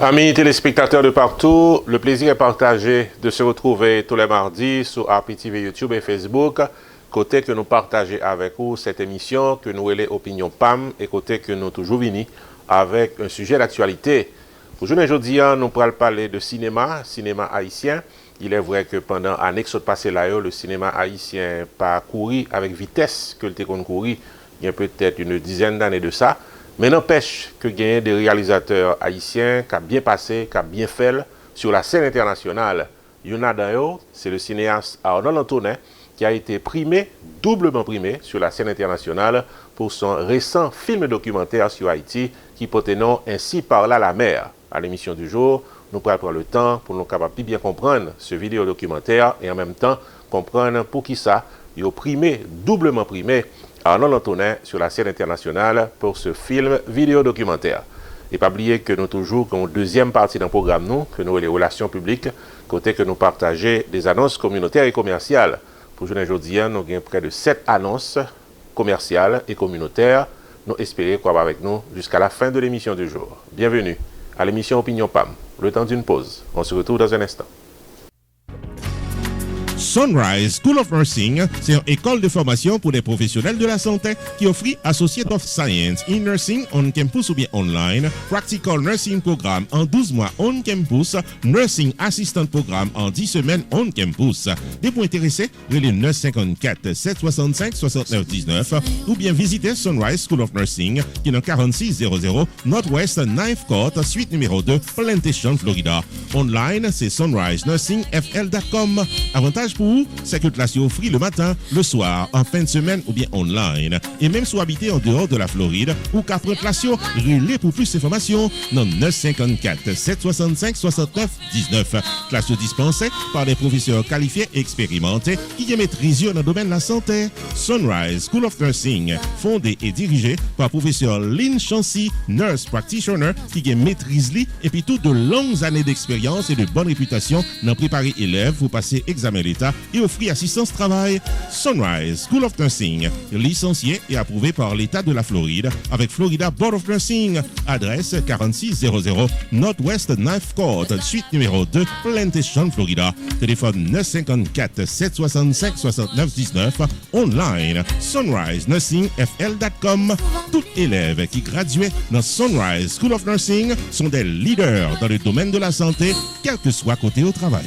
Amis téléspectateurs de partout, le plaisir est partagé de se retrouver tous les mardis sur RPTV YouTube et Facebook. Côté que nous partageons avec vous cette émission que nous relais Opinion PAM et côté que nous toujours venus avec un sujet d'actualité. Aujourd'hui, nous allons parler de cinéma haïtien. Il est vrai que pendant l'année qui s'est passée là, le cinéma haïtien n'a pas couru avec vitesse que le téléphone couru il y a peut-être une dizaine d'années de ça. Mais n'empêche que gagner des réalisateurs haïtiens qui ont bien passé, qui ont bien fait sur la scène internationale. Y'en a d'ailleurs, c'est le cinéaste Arnold Antonin qui a été primé, doublement primé sur la scène internationale pour son récent film documentaire sur Haïti qui porte nom Ainsi parla la mer. À l'émission du jour, nous pourrons prendre le temps pour nous capables de bien comprendre ce vidéo documentaire et en même temps comprendre pour qui ça, il a primé, doublement primé Arnold Antonin sur la scène internationale pour ce film vidéo documentaire. Et pas oublier que nous toujours comme deuxième partie d'un programme nous, que nous les relations publiques, côté que nous partageons des annonces communautaires et commerciales. Pour aujourd'hui, nous avons près de 7 annonces commerciales et communautaires. Nous espérons qu'on va avec nous jusqu'à la fin de l'émission du jour. Bienvenue à l'émission Opinion PAM. Le temps d'une pause. On se retrouve dans un instant. Sunrise School of Nursing, c'est une école de formation pour les professionnels de la santé qui offre Associate of Science in Nursing on campus ou bien online, Practical Nursing Programme en 12 mois on campus, Nursing Assistant Programme en 10 semaines on campus. Des points intéressés, relais 954 765 69 19 ou bien visitez Sunrise School of Nursing qui est dans 4600 Northwest 9th Court, suite numéro 2, Plantation, Florida. Online, c'est sunrisenursingfl.com. Avantage pour vous, c'est que classe est offerte le matin, le soir, en fin de semaine ou bien online. Et même si vous habitez en dehors de la Floride ou qu'après classe, relais pour plus d'informations dans 954 765 69 19. Classe dispensée par des professeurs qualifiés et expérimentés qui maîtrisent dans le domaine de la santé. Sunrise School of Nursing, fondé et dirigé par professeur Lynn Chancy, nurse practitioner qui maîtrise et puis toutes de longues années d'expérience et de bonne réputation dans préparer élèves pour passer examen d'État et offrir assistance travail. Sunrise School of Nursing, licencié et approuvé par l'État de la Floride avec Florida Board of Nursing. Adresse 4600 Northwest 9th Court, suite numéro 2, Plantation, Florida. Téléphone 954 765 69 19. Online, sunrisenursingfl.com. Tout élève qui graduait dans Sunrise School of Nursing sont des leaders dans le domaine de la santé, quel que soit côté au travail.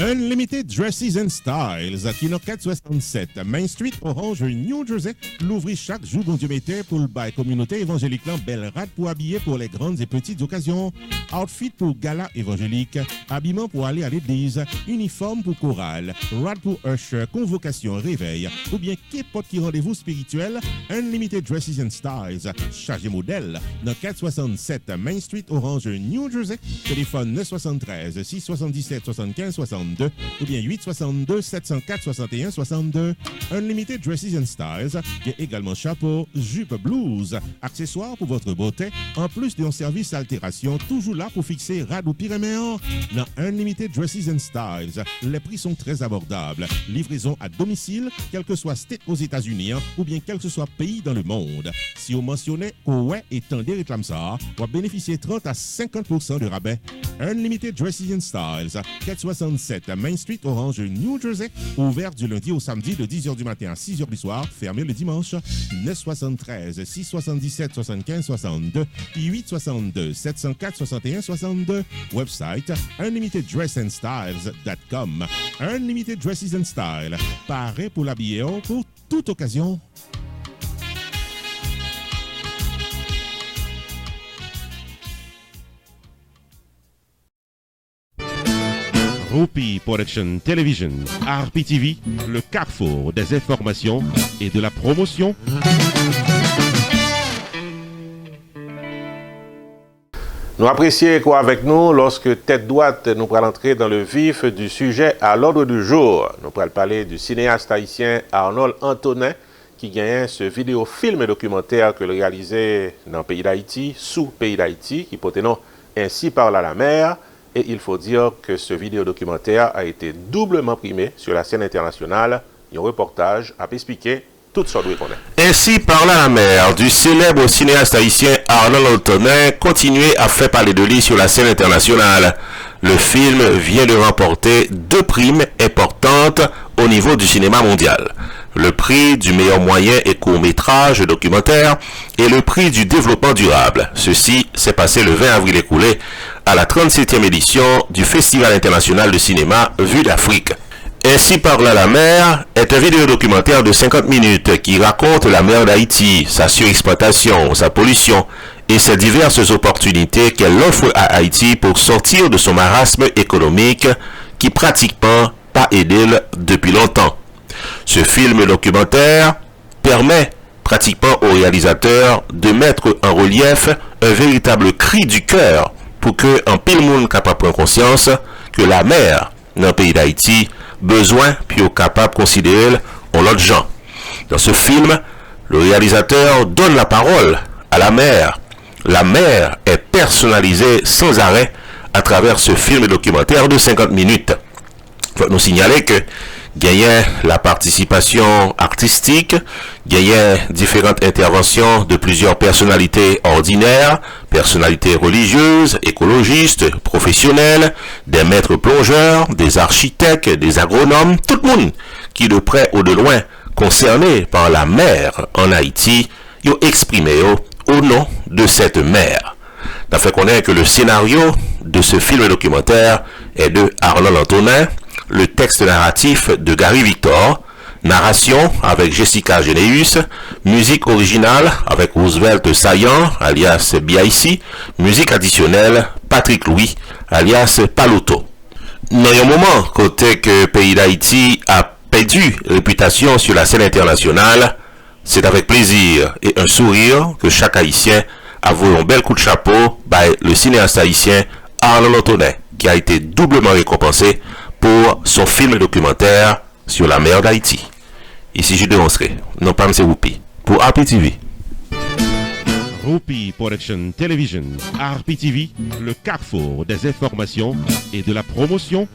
Unlimited Dresses and Styles, qui est 467 Main Street, Orange, New Jersey, l'ouvrit chaque jour bon Dieu mettait pour le bail communauté évangélique belle rate pour habiller pour les grandes et petites occasions, outfit pour gala évangélique, habillement pour aller à l'église, uniforme pour chorale, rad pour usher, convocation, réveil, ou bien qu'importe qui rendez-vous spirituel, Unlimited Dresses and Styles, chargé modèle, dans 467 Main Street, Orange, New Jersey, téléphone 973 677 75 62 ou bien 862 704 61 62. Unlimited Dresses and Styles, il y a également chapeau, jupe, blouse, accessoires pour votre beauté, en plus d'un service altération, toujours là pour fixer rad ou pyréméen. Dans Unlimited Dresses and Styles, les prix sont très abordables. Livraison à domicile, quel que soit state aux États-Unis ou bien quel que soit pays dans le monde. Si vous mentionnez ouais et tendez réclame ça, vous bénéficiez 30 à 50% de rabais. Unlimited Dresses and Styles, 467 Main Street, Orange, New Jersey, ouvert du lundi au samedi de 10h du matin à 6h du soir, fermé le dimanche. 973 677 75 62 862 704 61 62. Website unlimiteddressandstyles.com. Unlimited Dresses and Style, paré pour l'habiller pour toute occasion. Rupi Production Television, RPTV, le carrefour des informations et de la promotion. Nous apprécions quoi avec nous lorsque Tête Droite nous pourra entrer dans le vif du sujet à l'ordre du jour. Nous pourrons parler du cinéaste haïtien Arnold Antonin qui gagne ce vidéo-film documentaire que le réalisé dans le pays d'Haïti, sous pays d'Haïti, qui porte nom Ainsi parla la mer. Et il faut dire que ce vidéo-documentaire a été doublement primé sur la scène internationale. Un reportage a expliqué tout ce qu'on connaît. Ainsi parla la mère du célèbre cinéaste haïtien Arnold Antonin, continuait à faire parler de lui sur la scène internationale. Le film vient de remporter 2 primes importantes au niveau du cinéma mondial. Le prix du meilleur moyen et court-métrage documentaire et le prix du développement durable. Ceci s'est passé le 20 avril écoulé à la 37e édition du Festival international de cinéma Vue d'Afrique. Ainsi parla la mer est un vidéo-documentaire de 50 minutes qui raconte la mer d'Haïti, sa surexploitation, sa pollution et ses diverses opportunités qu'elle offre à Haïti pour sortir de son marasme économique qui pratiquement pas aidé depuis longtemps. Ce film documentaire permet pratiquement au réalisateur de mettre en relief un véritable cri du cœur pour que en pile monde capable prendre conscience que la mer dans le pays d'Haïti besoin puis capable de considérer en l'autre gens. Dans ce film, le réalisateur donne la parole à la mer. La mer est personnalisée sans arrêt à travers ce film documentaire de 50 minutes. Il faut nous signaler que gagnait la participation artistique, gagnait différentes interventions de plusieurs personnalités ordinaires, personnalités religieuses, écologistes, professionnelles, des maîtres plongeurs, des architectes, des agronomes, tout le monde qui de près ou de loin concerné par la mer en Haïti, ont exprimé au nom de cette mer. Ça fait connaître que le scénario de ce film documentaire est de Arnold Antonin, le texte narratif de Gary Victor, narration avec Jessica Geneus, musique originale avec Roosevelt Saillant, alias BIC, musique additionnelle Patrick Louis, alias Paluto. Dans un moment, côté que le pays d'Haïti a perdu réputation sur la scène internationale, c'est avec plaisir et un sourire que chaque Haïtien a voulu un bel coup de chapeau par le cinéaste haïtien Arnold Antonin, qui a été doublement récompensé pour son film documentaire sur la mer d'Haïti. Ici, je démoncerai, non pas M. Whoopi, pour RPTV. Whoopi Production Television, RPTV, le carrefour des informations et de la promotion.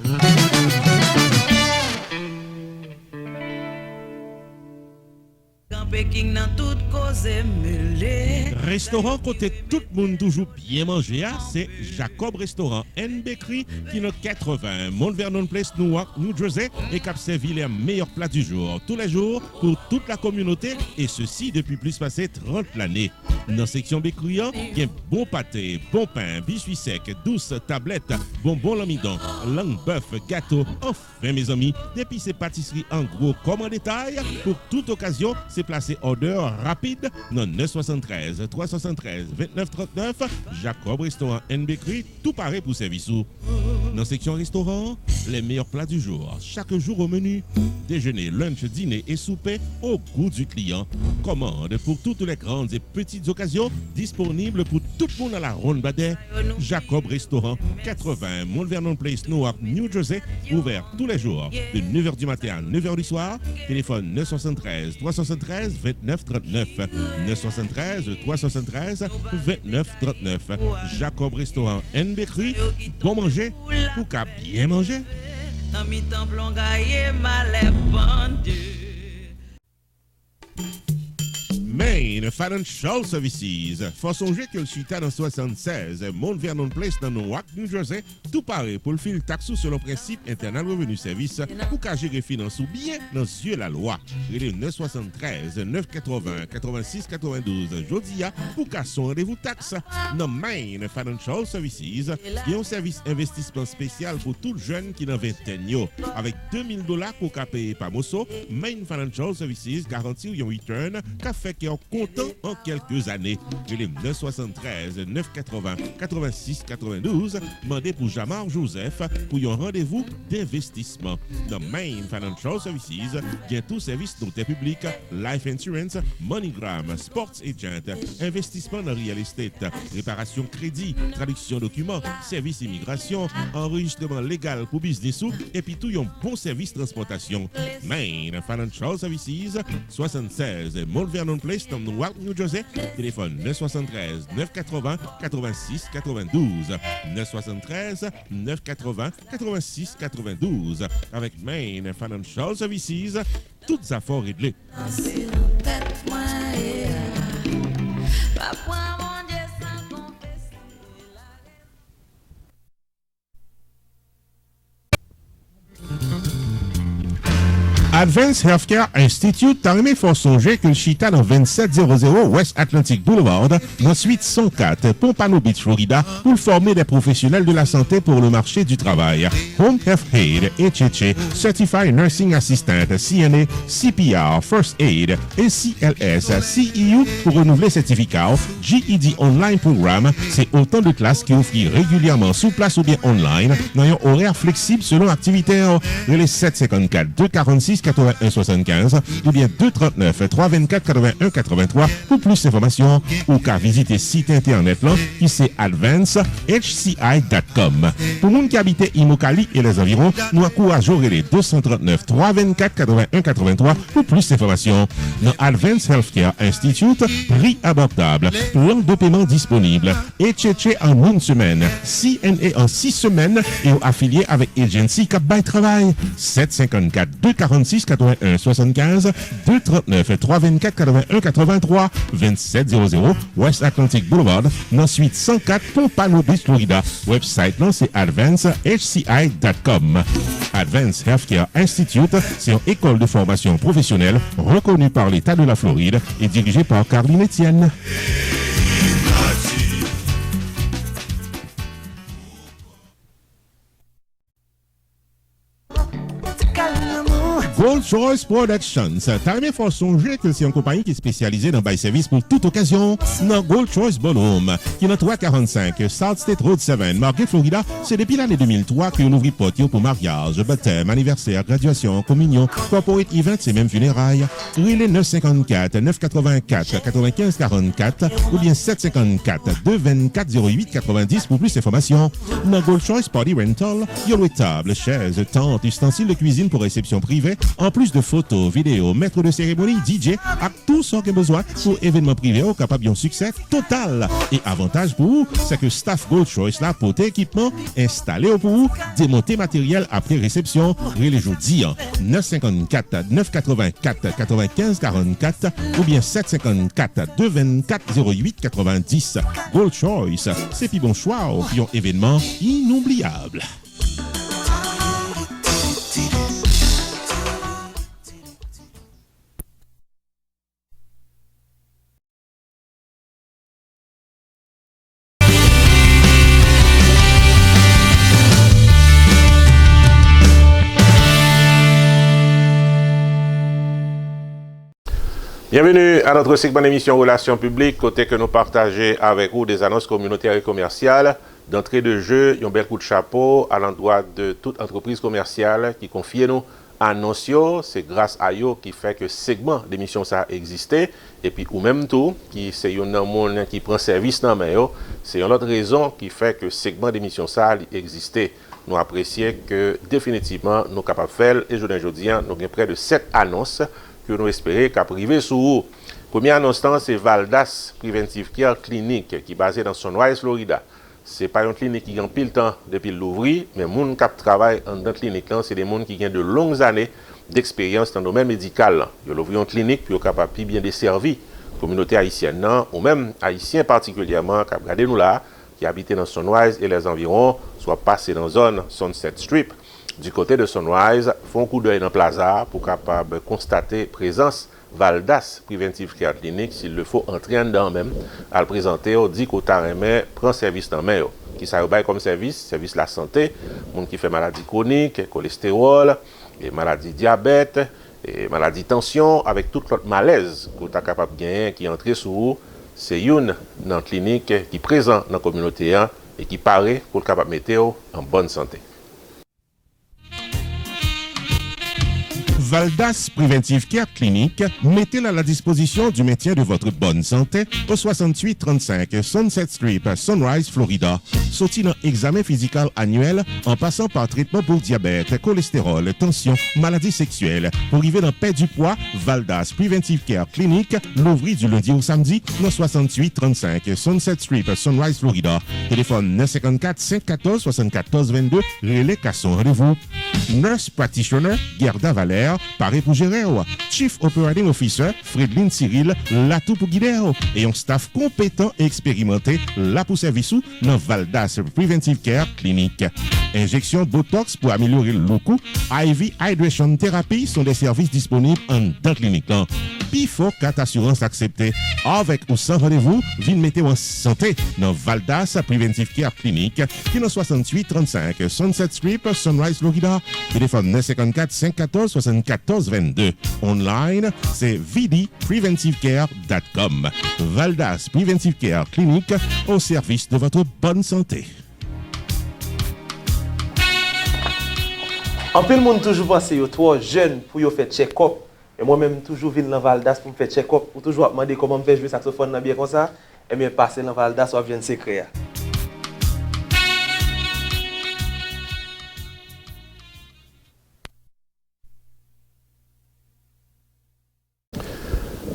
Restaurant côté tout le monde toujours bien manger, c'est Jacob Restaurant and Bakery qui est 80 Mount Vernon Place, Newark, New Jersey et qui a servi les meilleurs plats du jour, tous les jours pour toute la communauté et ceci depuis plus passé 30 l'année. Dans la section bakery, il y a bon pâté, bon pain, biscuits secs, douces tablettes, bonbons l'amidon, langue bœuf, gâteau. Enfin mes amis, depuis ces pâtisseries en gros comme en détail, pour toute occasion, c'est placé order rapide dans 973 373 2939 Jacob Restaurant and Bakery, tout pareil pour service. Dans la section restaurant, les meilleurs plats du jour, chaque jour au menu, déjeuner, lunch, dîner et souper au goût du client. Commande pour toutes les grandes et petites occasions, disponibles pour tout le monde à la ronde Badet. Jacob Restaurant, 80 Mount Vernon Place, Newark, New Jersey, ouvert tous les jours de 9h du matin à 9h du soir. Téléphone 973 373 2939 973 373 2939. Jacob Restaurant and Bakery, bon manger ou qu'à bien manger. Main Financial Services. Faut songer que le suite dans 76, Mount Vernon Place dans Newark, New Jersey, tout pareil pour le fil taxe sur le principe internal revenu service pour qu'à gérer finance ou bien dans yeux la loi. Il est 973 980 86 92 Jodia pour qu'à son rendez-vous taxe. Dans Main Financial Services, il y a un service investissement spécial pour tout jeune qui n'a 20 ans. Avec $2000 pour qu'à payer par Mosso, Main Financial Services garantit un return qu'a fait en comptant en quelques années. Il est 973 980 86 92. Mandez pour Jamar Joseph pour un rendez-vous d'investissement. Dans Main Financial Services, il y a tout service noté public, life insurance, MoneyGram, sports agent, investissement dans real estate, réparation crédit, traduction documents, service immigration, enregistrement légal pour business et puis tout un bon service transportation. Main Financial Services, 76 Mount Vernon Place, Lewiston, Newark, New Jersey. Téléphone 973 980 86 92. 973 980 86 92. Avec Main Financial Services, toutes affaires réglées. Advanced Healthcare Institute t'a remis fort songer que le chita dans 2700 West Atlantic Boulevard, dans suite 104, Pompano Beach, Florida, pour former des professionnels de la santé pour le marché du travail. Home Health Aid, HHA, Certified Nursing Assistant, CNA, CPR, First Aid, et CLS, CEU pour renouveler certificat, GED Online Programme, c'est autant de classes qui offrent régulièrement sous place ou bien online, dans un horaire flexible selon activité. Les 754 246 81 75 ou bien 239 324 81 83 pour plus d'informations ou qu'à visiter site internet là qui c'est advancehci.com. Pour moun qui habite Imokali et les environs, nous encourageons les 239 324 81 83 pour plus d'informations. Dans Advanced Healthcare Institute, prix abordable, plan de paiement disponible, HHA en une semaine, CNA en 6 semaines et affilié avec Agency Cap by Travail. 754 246 81 75 239 324 81 83 2700 West Atlantic Boulevard, dans suite 104 Pompano Beach, Florida. Website non c'est advancehci.com. Advanced Healthcare Institute, c'est une école de formation professionnelle reconnue par l'État de la Floride et dirigée par Caroline Etienne. Gold Choice Productions. T'as aimé fort songer que c'est une compagnie qui est spécialisée dans bail service pour toute occasion. Dans Gold Choice Ballroom, qui est dans 345 South State Road 7, Margate, Florida, c'est depuis l'année 2003 qu'on ouvre porte pour mariage, baptême, anniversaire, graduation, communion, corporate events et même funérailles. Relais 954 984 95 44 ou bien 754 224 08 90 pour plus d'informations. Dans Gold Choice Party Rental, il y a table, chaises, tentes, ustensiles de cuisine pour réception privée, en plus de photos, vidéos, maître de cérémonie, DJ, à tout ce qu'on a besoin pour événements privés au capable d'un succès total. Et avantage pour vous, c'est que staff Gold Choice là pour équipement installé pour vous, démonter matériel après réception, les jeudi 954 984 95 44 ou bien 754 224 08 90. Gold Choice, c'est puis bon choix au pion événement inoubliable. Bienvenue à notre segment d'émission Relations publiques, côté que nous partageons avec vous des annonces communautaires et commerciales. D'entrée de jeu, un bel coup de chapeau à l'endroit de toute entreprise commerciale qui confie nous annonces. C'est grâce à eux qui fait que segment d'émission ça existé. Et puis ou même tout, qui c'est un monde qui prend service dans main, c'est une autre raison qui fait que segment d'émission ça existé. Nous apprécions que définitivement nous sommes capables de faire. Et aujourd'hui, nous avons près de 7 annonces que nous espérons qu'à privé sous vous. Première annonce, c'est Valdas Preventive Care Clinic qui est basée dans Sunrise, Florida. Ce n'est pas une clinique qui a pile temps depuis l'ouvrir, mais les gens qui travaillent dans la clinique, c'est des gens qui ont de longues années d'expérience dans le domaine médical. Ils ont ouvert une clinique pour être capable de bien desservir la communauté haïtienne, ou même haïtiens particulièrement, qui regardez nous là, qui habitent dans Sunrise et les environs, soit passés dans la zone Sunset Strip. Du côté de Sunrise, font un coup d'œil dans le plaza pour capable constater présence Valdas Preventive Care Clinic, s'il le faut entrer en dedans même, à le présenter, on dit qu'au taremé prend service dans main. Qui ça bail comme service la santé, monde qui fait maladie chronique, cholestérol, et maladie diabète, et maladie tension, avec toute l'autre malaise que tu es capable de gagner, qui entre sous vous, c'est une dans la clinique qui est présente dans la communauté et qui paraît pour le capable de mettre en bonne santé. Valdas Preventive Care Clinic mettez à la disposition du maintien de votre bonne santé au 6835 Sunset Street, Sunrise, Florida. Sorti dans examen physique annuel en passant par traitement pour diabète, cholestérol, tension, maladies sexuelles. Pour arriver dans paix du poids, Valdas Preventive Care Clinic l'ouvrit du lundi au samedi dans 6835 Sunset Street, Sunrise, Florida. Téléphone 954 514 74 22. Relais Casson, rendez-vous. Nurse Practitioner Gerda Valère, paré pour gérer. Chief Operating Officer Fredline Cyril, là tout pour guider. Et un staff compétent et expérimenté, là pour service dans Valdas Preventive Care Clinic. Injection Botox pour améliorer le look. IV Hydration Therapy sont des services disponibles en dans clinique. Puis faut carte assurance acceptée. Avec ou sans rendez-vous, viens mettre en santé dans Valdas Preventive Care Clinic qui est dans 6835 Sunset Street, Sunrise, Florida. Téléphone 954 514 74 22. Online, c'est vdpreventivecare.com. Valdas Preventive Care Clinic au service de votre bonne santé. En peu le monde toujours pense yo trop jeune pour yo faire check-up. Et moi-même toujours vinn dans Valdas pour me faire check-up, ou toujours demander comment me faire jouer saxophone dans bien comme ça, et bien passer dans Valdas ou vient secret.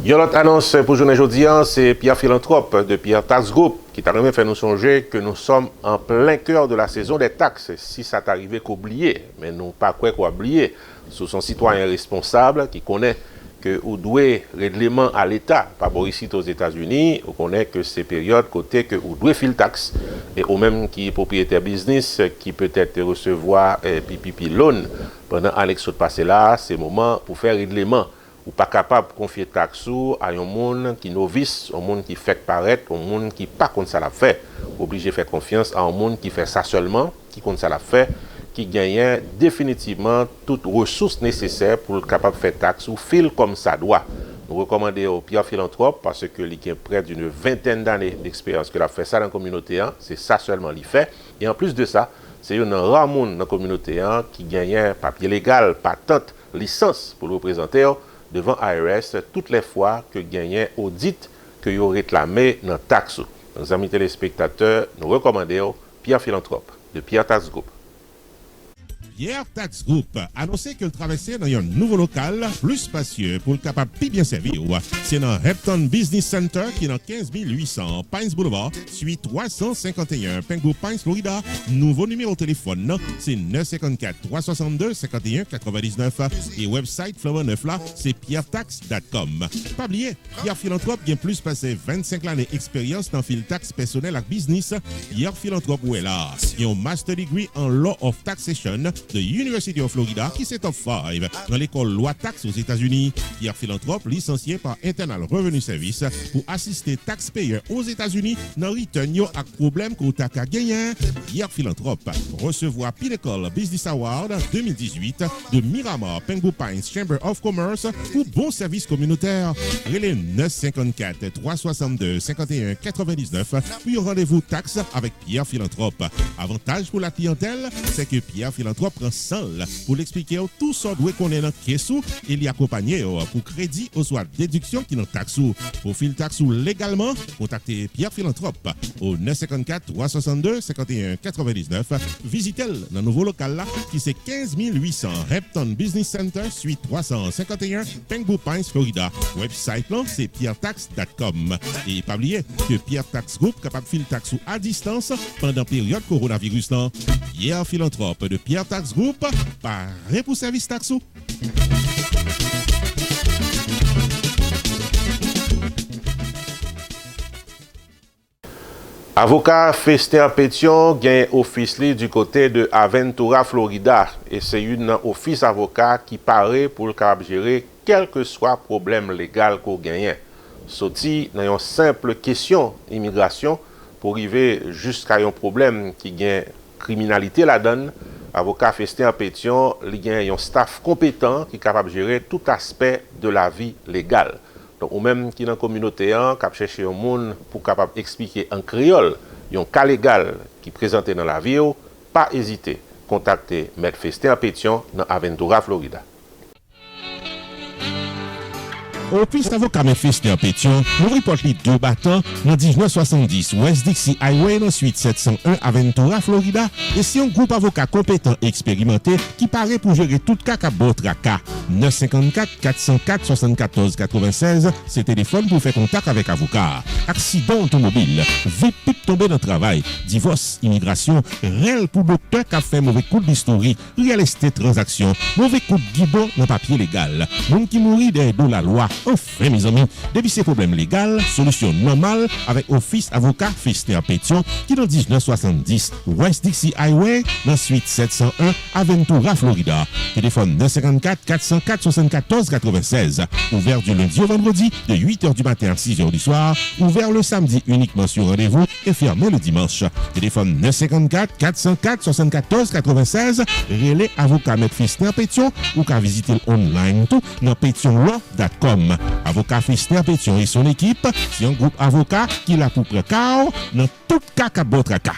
Yon l'autre annonce pour journée aujourd'hui, c'est Pierre Philanthrope de Pierre Tax Group qui t'a même fait nous songer que nous sommes en plein cœur de la saison des taxes. Si ça t'arrivait qu'oublier, mais non pas quoi oublier, sous son citoyen responsable qui connaît que ou doué règlement à l'État, pas pour ici aux États-Unis, on connaît que c'est période côté que ou doué fil taxe et ou même qui est propriétaire business qui peut-être recevoir pipi loan pendant Alex passé là, c'est moment pour faire règlement. Ou pas capable de confier taxe à un monde qui novice, un monde qui fait paraître, un monde qui pas comme ça l'a fait. Obligé de faire confiance à un monde qui fait ça seulement, qui comme ça l'a fait, qui gagne définitivement toutes ressources nécessaires pour être capable de faire taxe ou fil comme ça doit. Nous recommandons au Pierre Philanthrope parce que il a près d'une vingtaine d'années d'expérience que a fait ça dans la communauté, c'est ça seulement qu'il fait. Et en plus de ça, c'est un rare monde dans la communauté qui gagne un papier légal, patente, licence pour le représenter devant IRS toutes les fois que gagnait audit que vous réclamé dans taxe. Nos amis téléspectateurs, nous recommandons Pierre Philanthrope de Pierre Tax Group. Pierre Tax Group annoncé que le traversait dans un nouveau local plus spacieux pour le capable de bien servir. C'est dans Repton Business Center qui est dans 15800 Pines Boulevard, suite 351 Pengo Pines, Florida. Nouveau numéro de téléphone, c'est 954 362 51 99 et website Flower 9 là, c'est pierretax.com. Pas oublier, Pierre Philanthrope qui a plus passé 25 années d'expérience dans le taxe personnel et business. Pierre Philanthrope est là. Il a un master degree en Law of Taxation de University of Florida qui c'est top 5 dans l'école loi taxe aux États-Unis. Pierre Philanthrope licencié par Internal Revenue Service pour assister taxpayers aux États-Unis dans return yo ak problème ko ta ka gagner. Pierre Philanthrope recevoir Pinnacle Business Award 2018 de Miramar Pengu Pines Chamber of Commerce pour bon service communautaire. Relais 954 362 51 99 pour rendez-vous taxe avec Pierre Philanthrope. Avantage pour la clientèle, c'est que Pierre Philanthrope prend seul pour l'expliquer tout ça doit qu'on est dans caisse et l'y accompagner pour crédit ou soit déduction qui dans taxe. Pour fil taxe légalement, contactez Pierre Philanthrope au 954 362 51 99. Visitez le nouveau local là qui c'est 15800 Repton Business Center suite 351 Pengu Pines, Florida. Website là c'est pierretax.com. Et pas oublier que Pierre Tax Group capable fil taxe à distance pendant période coronavirus là. Pierre Philanthrope de Pierre Tax Group, paré pour service taxo. Avocat Festin Pétion gagne office du côté de Aventura, Florida. Et c'est une office avocat qui paraît pour le capable gérer quel que soit problème légal qu'on gagne. Sorti dans une simple question immigration pour arriver jusqu'à un problème qui gagne criminalité la donne. Avocat Festin Pétion, il y a un staff compétent qui est capable de gérer tout aspect de la vie légale. Donc, ou même qui dans la communauté, qui a cherché un monde pour capable expliquer en créole, un cas légal qui est présenté dans la vie, pas hésiter. Contactez M. Festin Pétion dans Aventura, Florida. Office avocat Mephister Pétion, nous reporte les 2 battants dans 1970 West Dixie Highway dans suite 701 Aventura, Florida. Et c'est un groupe avocat compétent et expérimenté qui paraît pour gérer tout cas à Botraka. 954 404 74 96, c'est téléphone pour faire contact avec avocat. Accident automobile, VIP tombé dans le travail, divorce, immigration, réel pour docteur qui a fait mauvais coup d'historie, real estate transaction, mauvais coup de guidon dans papier légal. Monde qui mourit de la loi. Enfin, mes amis, depuis ces problèmes légaux, solution normale avec Office avocat Fister Pétion qui dans 1970 West Dixie Highway dans suite 701 Aventura, Florida. Téléphone 954 404 74 96. Ouvert du lundi au vendredi de 8h du matin à 6h du soir. Ouvert le samedi uniquement sur rendez-vous et fermé le dimanche. Téléphone 954 404 74 96. Relais avocat Maître Fister Pétion ou qu'à visiter online tout dans pétionlaw.com. Avocat Fister Pétion et son équipe, c'est un groupe avocat qui l'a pour précaire dans tout cas à votre cas.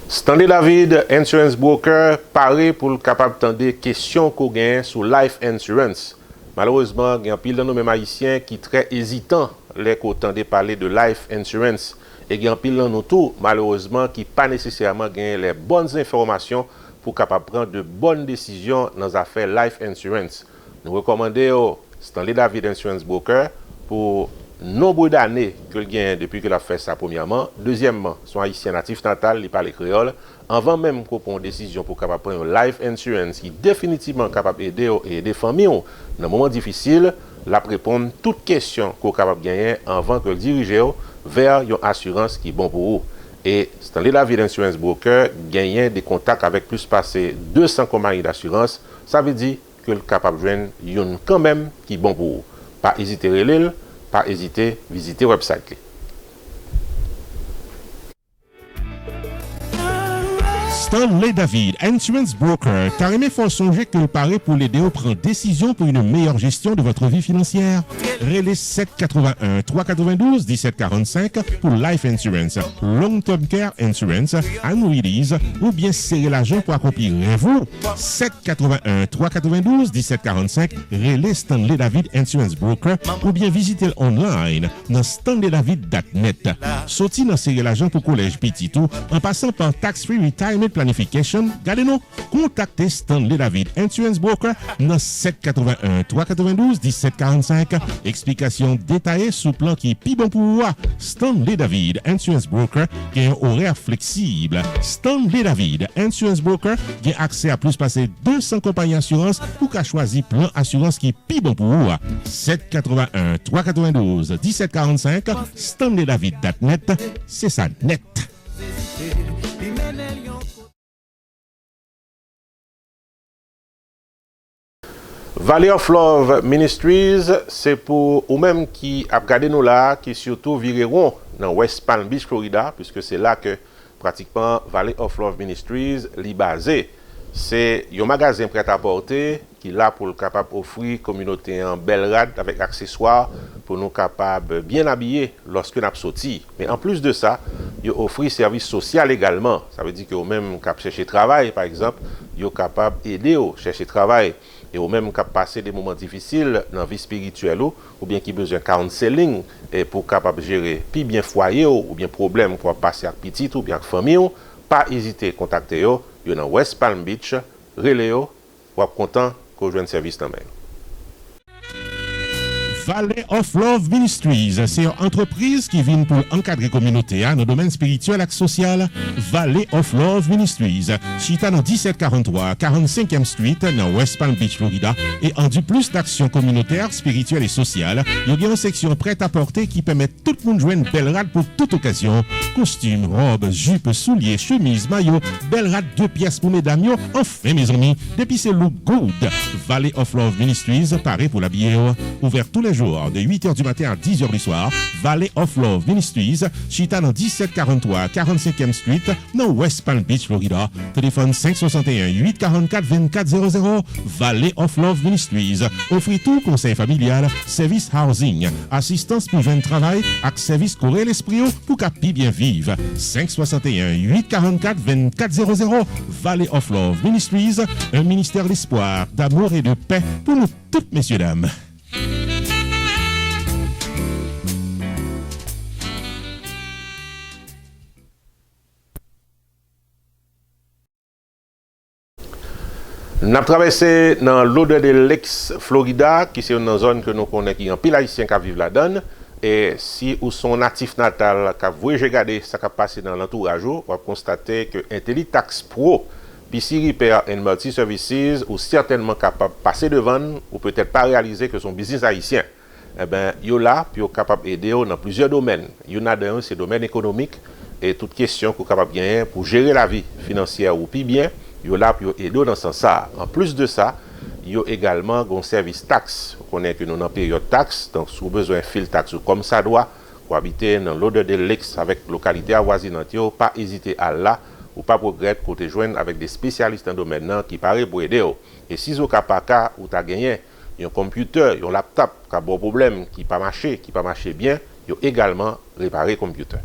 Stanley David, Insurance Broker, paré pour le capable de des questions qu'on gagne sur Life Insurance. Malheureusement, il y a un pile de nos mêmes haïtiens qui sont très hésitants les qu'autant de parler de Life Insurance. Et il y a un pile de nos tout, malheureusement, qui pas nécessairement gagnent les bonnes informations pour capable prendre de bonnes décisions dans les affaires Life Insurance. Nous recommandons Stanley David Insurance Broker pour nombre d'années qu'il gagne depuis qu'il a fait ça premièrement. Deuxièmement, son haïtien natif natal, il parle créole. Avant même qu'on prenne une décision pour capable prendre une life insurance qui est définitivement capable d'aider et aider famille dans un moment difficile, la répondre toutes questions qu'on est capable de gagner avant que le dirige vers une assurance qui est bon pour vous. Et Stanley David Insurance Broker gagne des contacts avec plus passé 200 compagnies d'assurance. Ça veut dire que le capable de joindre une quand même qui est bon pour vous. Pas hésiter à l'île. Pas hésiter, visiter le website. Stanley David, Insurance Broker, carrément faut songer que le paraît pour l'aider à prendre décision pour une meilleure gestion de votre vie financière. Relais 781 392 1745 pour Life Insurance, Long Term Care Insurance, Annuities ou bien serrer l'argent pour accomplir vous. 781 392 1745 Relais Stanley David Insurance Broker ou bien visiter online dans stanleydavid.net. Sorti dans serrer l'argent pour collège petit tout en passant par Tax Free Retirement Planification, gardez-nous, contactez Stanley David Insurance Broker dans 781 392 1745. Explication détaillée sous plan qui est plus bon pour vous. Stanley David Insurance Broker qui a un horaire flexible. Stanley David Insurance Broker qui a accès à plus passer 200 compagnies d'assurance pour qu'à choisir plan assurance qui est plus bon pour vous. 781 392 1745. StanleyDavid.net, c'est ça net. Valley of Love Ministries, c'est pour ou même qui a regardé nous là, qui surtout vireront dans West Palm Beach, Florida, puisque c'est là que pratiquement Valley of Love Ministries est basé. C'est un magasin prêt à porter qui est là pour le capable offrir communauté en belle rade avec accessoires pour nous capables bien habiller lorsque nous sorti. Mais en plus de ça, il offre service social également. Ça veut dire que même cap chercher travail par exemple, il est capable d'aider au chercher travail. Et ou même qui passer des moments difficiles dans la vie spirituelle ou bien qui besoin de counseling et pour capable gérer puis bien foyer ou bien problème pour passer avec petit ou bien avec famille, pas hésiter à contacter yo dans West Palm Beach, relais ou content que joindre service dans même. Valley of Love Ministries, c'est une entreprise qui vient pour encadrer la communauté dans le domaine spirituel et social. Valley of Love Ministries, chita dans 1743 45e Street dans West Palm Beach, Florida, et en du plus d'actions communautaires, spirituelles et sociales. Il y a une section prête à porter qui permet tout le monde de jouer une belle rade pour toute occasion. Costumes, robes, jupes, souliers, chemises, maillots, belle rade 2 pièces pour mesdames. Enfin, mes amis, depuis c'est look good. Valley of Love Ministries, paré pour l'habiller. Ouvert tous les les jours, de 8h du matin à 10h du soir, Valley of Love Ministries, chita dans 1743 45e Street, dans West Palm Beach, Florida. Téléphone 561-844-2400. Valley of Love Ministries offre tout conseil familial, service housing, assistance pour jeune travail, avec service courir l'esprit pour qu'api bien vivre. 561-844-2400. Valley of Love Ministries, un ministère d'espoir, d'amour et de paix pour nous toutes, messieurs, dames. Nous avons traversé dans l'odeur de l'ex-Florida, qui c'est une zone que nous connaissons, qui est en pile haïtien qui vivent là-dedans. Et si ou son natif natal, qui vous regardez ce qui a passé dans l'entourage, vous va constater que IntelliTax Pro, PC Repair and Multi Services, ou certainement capable de passer devant, ou peut-être pas réaliser que son business haïtien. Eh bien, il est là, puis il est capable d'aider dans plusieurs domaines. Il y en a dans ces domaines économiques et toutes questions qu'on est capable de gagner pour gérer la vie financière ou plus bien. Il est là pour aider dans ce sens-là. En plus de ça, il y a également un service taxe. On connaît que nous sommes en période taxe, donc si vous avez besoin de fil taxe comme ça doit, pour habiter dans l'odeur de l'ex avec localité avoisinante, pas hésiter à là, ou pas regretter pour te joindre avec des spécialistes dans le domaine qui paraît pour aider. Et si vous n'avez pas cas ou tu as gagné un computer, un laptop qui a un problème, qui pas marché bien, il y a également réparer le computer.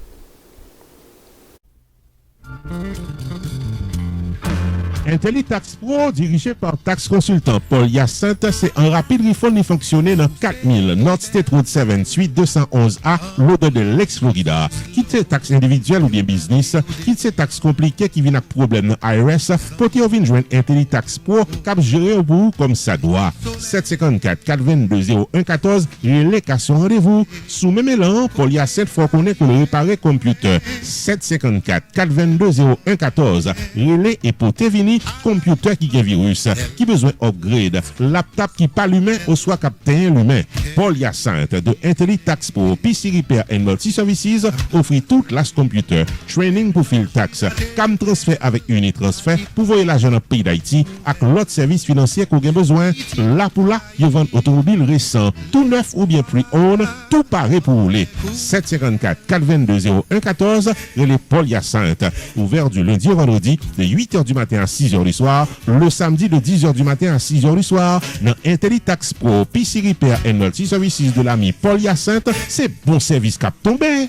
IntelliTax Pro, dirigé par Tax Consultant Paul Hyacinthe, c'est un rapide refund qui fonctionne dans 4000 North State Road 7, suite 211A, l'odeur de l'ex-Florida. Quitte ces taxes individuelles ou bien business, quitte ces taxes compliquées qui viennent avec problème dans IRS, pour que vous joindre IntelliTax Pro, cap gérer au bout comme ça doit. 754-422-0114, relais qu'à son rendez-vous. Sous même élan, Paul Hyacinthe faut connaître pour le réparer computer. 754-422-0114, relais et pour Tevini, computer qui a virus, qui besoin upgrade, laptop qui pas l'humain ou soit captain l'humain. Paul Hyacinthe de IntelliTax Pro, PC Repair and Multi Services offre toute la computer, training pour fil tax, cam transfert avec Unitransfert pour voyer l'argent dans le pays d'Haïti avec l'autre service financier qu'on a besoin. Là pour là, ils vendent automobile récent, tout neuf ou bien pre-owned, tout paré pour rouler. 754-422-0114 et les Paul Hyacinthe, ouvert du lundi au vendredi de 8h du matin à 6h du soir, le samedi de 10h du matin à 6h du soir, dans IntelliTax Pro, PC Repair and Multi Services de l'ami Paul Hyacinthe, c'est bon service cap tombé.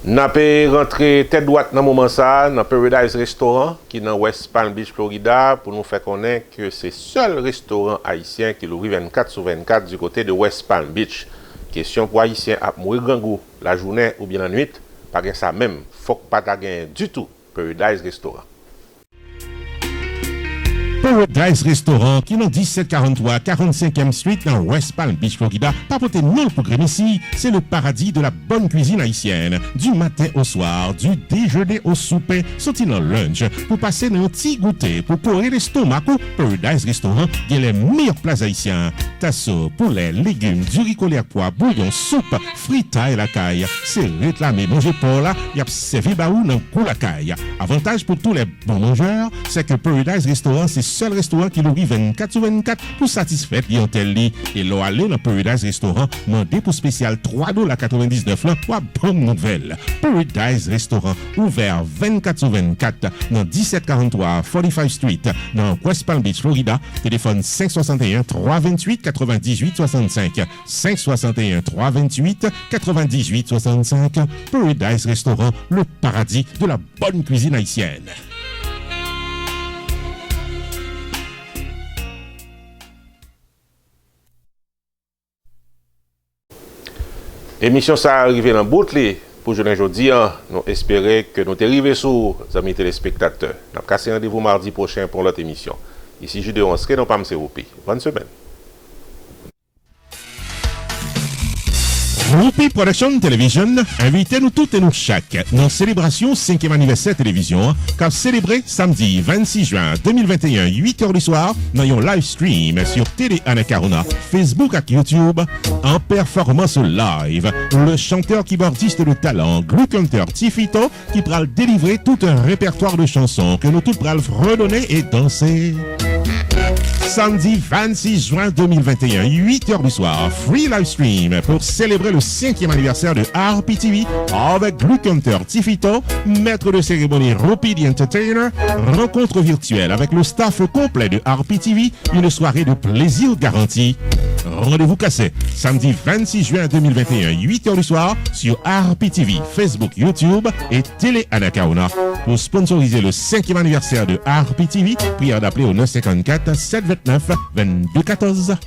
Nous avons rentré tête droite dans le moment ça, dans Paradise Restaurant, qui est dans West Palm Beach, Florida, pour nous faire connaître que c'est le seul restaurant haïtien qui l'ouvre 24/24 du côté de West Palm Beach. Question pour haïtien à mourir grand goût la journée ou bien la nuit, pas que ça même, faut pas gagner du tout Paradise Restaurant. Paradise Restaurant qui est dans 1743 45e Street dans West Palm Beach, Florida. Papoter non pour ici, c'est le paradis de la bonne cuisine haïtienne. Du matin au soir, du déjeuner au souper, sorti dans lunch, pour passer dans un petit goûter, pour courir l'estomac. Paradise Restaurant, il y a les meilleurs plats haïtiens. Tasso, poulet, légumes, du riz colère pois, bouillon, soupe, frita et la caille. C'est réclamé manger pour là, il y a servi baou dans coup la caille. Avantage pour tous les bons mangeurs, c'est que Paradise Restaurant, c'est seul restaurant qui l'ouvre 24/24 pour satisfaire clientèle. Et l'on aller dans Paradise Restaurant, demandez pour spécial $3.99 pour une bonne nouvelle. Paradise Restaurant, ouvert 24/24 dans 1743 45 Street dans West Palm Beach, Florida. Téléphone 561-328-9865. 561-328-9865. Paradise Restaurant, le paradis de la bonne cuisine haïtienne. Émission ça arrive dans bout pour aujourd'hui. Nous espérons que nous arrivons sur les amis téléspectateurs. Nous avons cassé rendez-vous mardi prochain pour l'autre émission. Ici Jude Onske, non pas M. Bonne semaine. Rupi Production Television invite nous toutes et nous chaque dans célébration 5e anniversaire télévision qu'a célébré samedi 26 juin 2021 8h du soir dans un live stream sur Télé Anacarona, Facebook et YouTube en performance live. Le chanteur keyboardiste de talent Glue Hunter Tifito qui pourra délivrer tout un répertoire de chansons que nous toutes pourrons redonner et danser. Samedi 26 juin 2021, 8h du soir, free live stream pour célébrer le 5e anniversaire de RPTV avec Glue Hunter Tifito, maître de cérémonie Rupi the Entertainer, rencontre virtuelle avec le staff complet de RPTV, une soirée de plaisir garantie. Rendez-vous cassé, samedi 26 juin 2021, 8h du soir, sur RPTV, Facebook, YouTube et Télé Anacarona. Pour sponsoriser le 5e anniversaire de RPTV, prière d'appeler au 954 729 2214.